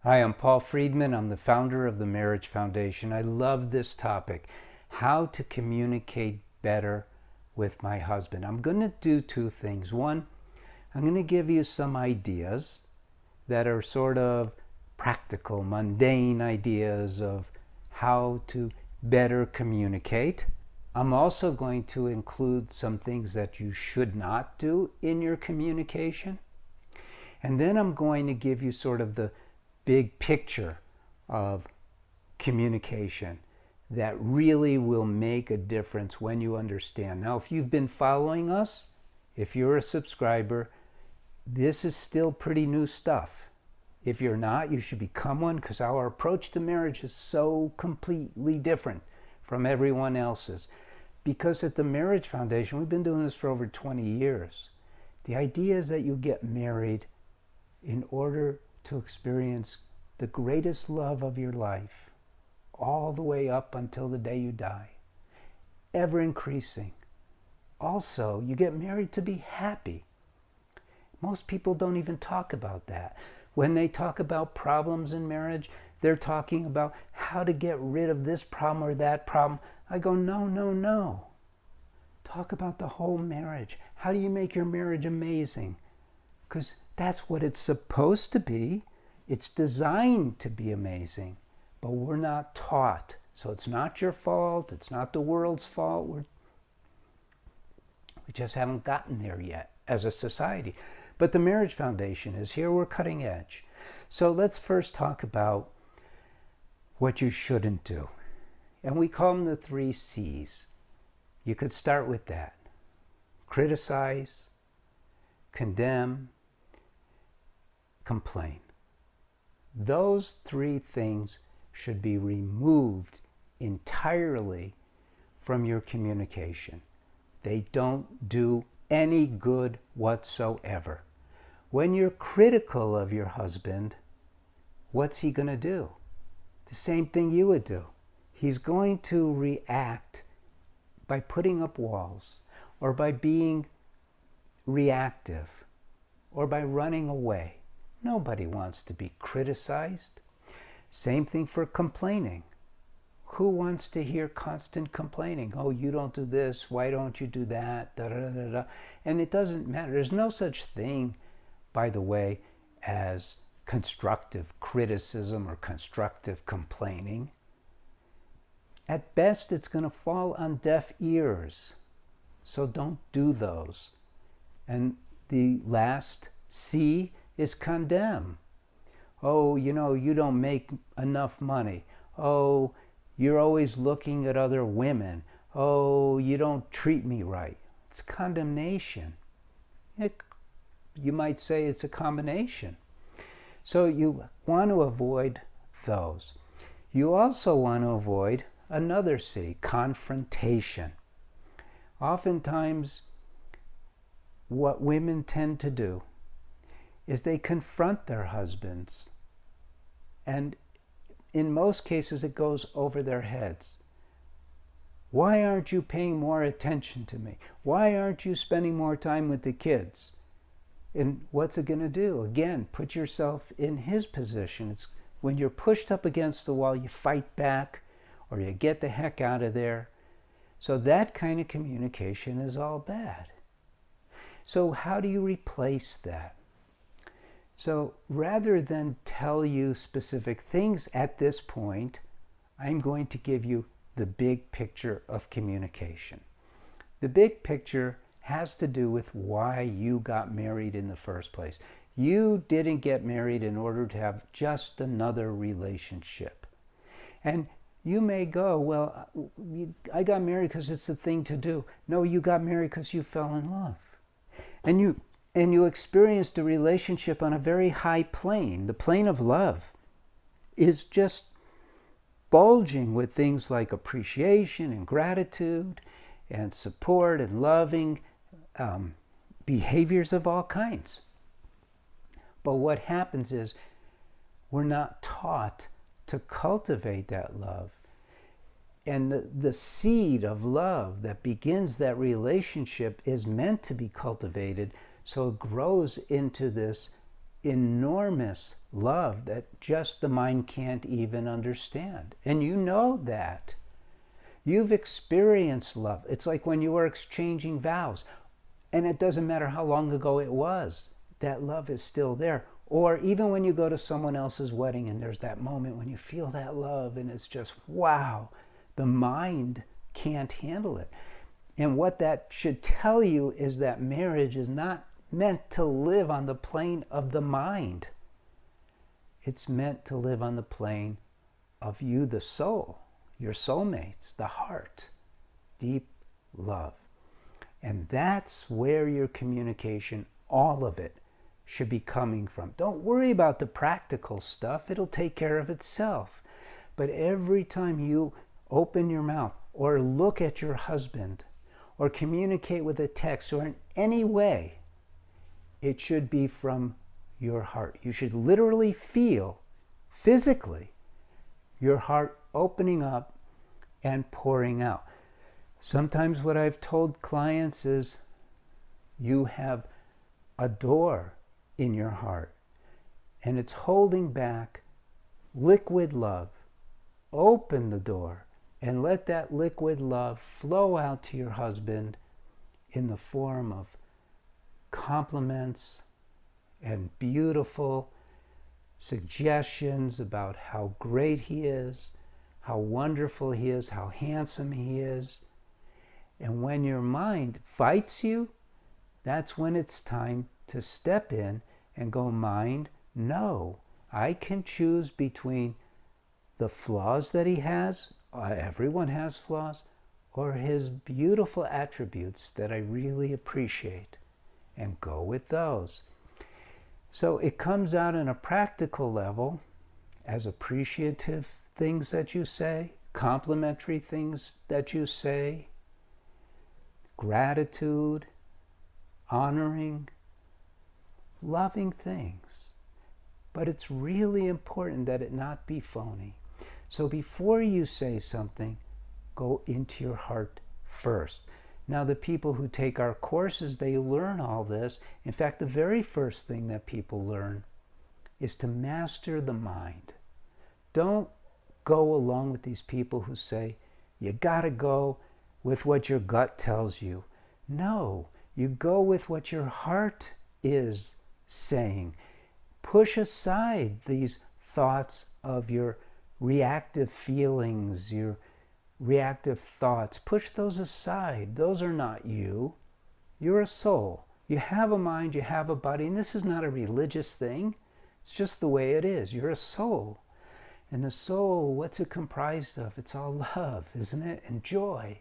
Hi, I'm Paul Friedman. I'm the founder of the Marriage Foundation. I love this topic, how to communicate better with my husband. I'm going to do two things. One, I'm going to give you some ideas that are sort of practical, mundane ideas of how to better communicate. I'm also going to include some things that you should not do in your communication. And then I'm going to give you sort of the big picture of communication that really will make a difference when you understand. Now, if you've been following us, if you're a subscriber, this is still pretty new stuff. If you're not, you should become one, because our approach to marriage is so completely different from everyone else's. Because at the Marriage Foundation, we've been doing this for over 20 years. The idea is that you get married in order to experience the greatest love of your life, all the way up until the day you die, ever increasing. Also, you get married to be happy. Most people don't even talk about that. When they talk about problems in marriage, they're talking about how to get rid of this problem or that problem. I go, no. Talk about the whole marriage. How do you make your marriage amazing? Because that's what it's supposed to be. It's designed to be amazing, but we're not taught. So it's not your fault. It's not the world's fault. We just haven't gotten there yet as a society. But the Marriage Foundation is here. We're cutting edge. So let's first talk about what you shouldn't do. And we call them the 3 C's. You could start with that. Criticize, condemn, complain. Those 3 things should be removed entirely from your communication. They don't do any good whatsoever. When you're critical of your husband, what's he going to do? The same thing you would do. He's going to react by putting up walls, or by being reactive, or by running away. Nobody wants to be criticized. Same thing for complaining. Who wants to hear constant complaining? Oh, you don't do this. Why don't you do that? Da, da, da, da. And it doesn't matter. There's no such thing, by the way, as constructive criticism or constructive complaining. At best, it's going to fall on deaf ears. So don't do those. And the last C is condemn. Oh, you don't make enough money. Oh, you're always looking at other women. Oh, you don't treat me right. It's condemnation. You might say it's a combination. So you want to avoid those. You also want to avoid another C, confrontation. Oftentimes, what women tend to do is they confront their husbands. And in most cases, it goes over their heads. Why aren't you paying more attention to me? Why aren't you spending more time with the kids? And what's it going to do? Again, put yourself in his position. It's when you're pushed up against the wall, you fight back, or you get the heck out of there. So that kind of communication is all bad. So how do you replace that? So rather than tell you specific things at this point, I'm going to give you the big picture of communication. The big picture has to do with why you got married in the first place. You didn't get married in order to have just another relationship. And you may go, well, I got married because it's the thing to do. No, you got married because you fell in love. And you experienced a relationship on a very high plane. The plane of love is just bulging with things like appreciation and gratitude and support and loving behaviors of all kinds. But what happens is we're not taught to cultivate that love. And the seed of love that begins that relationship is meant to be cultivated, so it grows into this enormous love that just the mind can't even understand. And you know that. You've experienced love. It's like when you were exchanging vows, and it doesn't matter how long ago it was, that love is still there. Or even when you go to someone else's wedding and there's that moment when you feel that love and it's just, wow, the mind can't handle it. And what that should tell you is that marriage is not meant to live on the plane of the mind. It's meant to live on the plane of you, the soul, your soulmates, the heart, deep love. And that's where your communication, all of it, should be coming from. Don't worry about the practical stuff. It'll take care of itself. But every time you open your mouth or look at your husband or communicate with a text or in any way, it should be from your heart. You should literally feel, physically, your heart opening up and pouring out. Sometimes what I've told clients is you have a door in your heart and it's holding back liquid love. Open the door and let that liquid love flow out to your husband in the form of compliments and beautiful suggestions about how great he is, how wonderful he is, how handsome he is. And when your mind fights you, that's when it's time to step in and go, mind, no, I can choose between the flaws that he has, everyone has flaws, or his beautiful attributes that I really appreciate, and go with those. So it comes out on a practical level as appreciative things that you say, complimentary things that you say, gratitude, honoring, loving things. But it's really important that it not be phony. So before you say something, go into your heart first. Now, the people who take our courses, they learn all this. In fact, the very first thing that people learn is to master the mind. Don't go along with these people who say, you gotta go with what your gut tells you. No, you go with what your heart is saying. Push aside these thoughts of your reactive feelings, your reactive thoughts. Push those aside. Those are not you. You're a soul. You have a mind, you have a body, and this is not a religious thing. It's just the way it is. You're a soul. And the soul, what's it comprised of? It's all love, isn't it? And joy.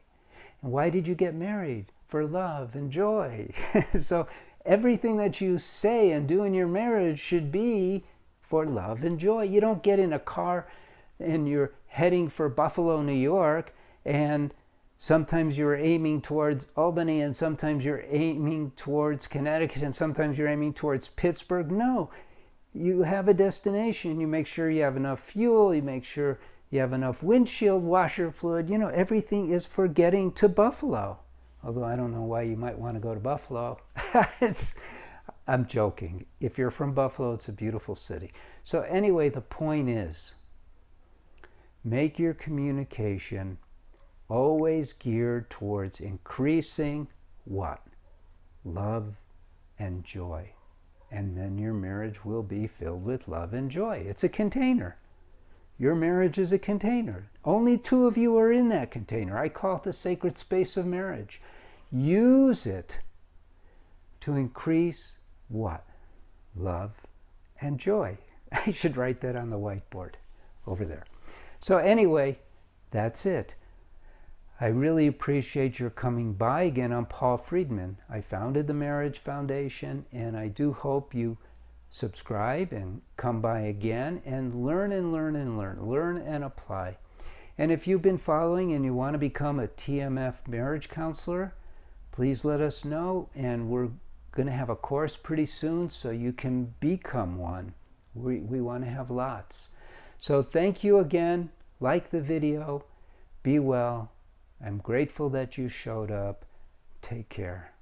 And why did you get married? For love and joy. So everything that you say and do in your marriage should be for love and joy. You don't get in a car and you're heading for Buffalo, New York, and sometimes you're aiming towards Albany, and sometimes you're aiming towards Connecticut, and sometimes you're aiming towards Pittsburgh. No, you have a destination. You make sure you have enough fuel. You make sure you have enough windshield washer fluid. You know, everything is for getting to Buffalo. Although I don't know why you might want to go to Buffalo. I'm joking. If you're from Buffalo, it's a beautiful city. So anyway, the point is, make your communication always geared towards increasing what? Love and joy. And then your marriage will be filled with love and joy. It's a container. Your marriage is a container. Only two of you are in that container. I call it the sacred space of marriage. Use it to increase what? Love and joy. I should write that on the whiteboard over there. So anyway, that's it. I really appreciate your coming by. Again, I'm Paul Friedman. I founded the Marriage Foundation, and I do hope you subscribe and come by again and learn and learn and learn. Learn and apply. And if you've been following and you want to become a TMF marriage counselor, please let us know, and we're going to have a course pretty soon so you can become one. We want to have lots. So thank you again. Like the video. Be well. I'm grateful that you showed up. Take care.